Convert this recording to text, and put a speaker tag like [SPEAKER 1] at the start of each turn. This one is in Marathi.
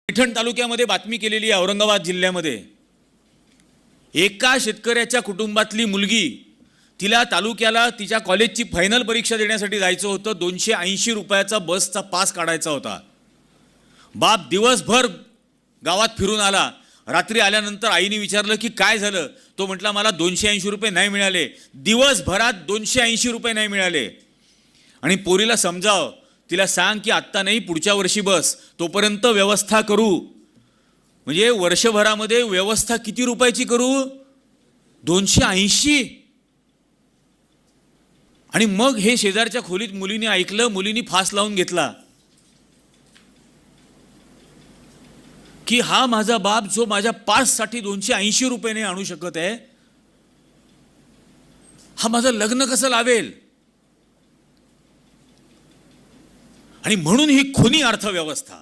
[SPEAKER 1] पैठण तालुक्यामध्ये बातमी केलेली आहे। औरंगाबाद जिल्ह्यामध्ये एका शेतकऱ्याच्या कुटुंबातली मुलगी, तिला तालुक्याला तिच्या कॉलेजची फायनल परीक्षा देण्यासाठी जायचं होतं। 280 रुपयाचा बसचा पास काढायचा होता। बाप दिवसभर गावात फिरून आला। रात्री आल्यानंतर आईने विचारलं की काय झालं, तो म्हटला मला 280 रुपये नाही मिळाले, दिवसभरात 280 रुपये नाही मिळाले। आणि पोरीला समजाव, तिला सांग की आत्ता नाही पुढच्या वर्षी बस, तोपर्यंत व्यवस्था करू। म्हणजे वर्षभरामध्ये व्यवस्था किती रुपयाची करू? 280। आणि मग हे शेजारच्या खोलीत मुलीने ऐकलं, मुलीने फास लावून घेतला की हा माझा बाप जो माझ्या पाससाठी 280 रुपये नाही आणू शकत आहे, हा माझं लग्न कसं लावेल? आणि म्हणून ही खुनी अर्थव्यवस्था।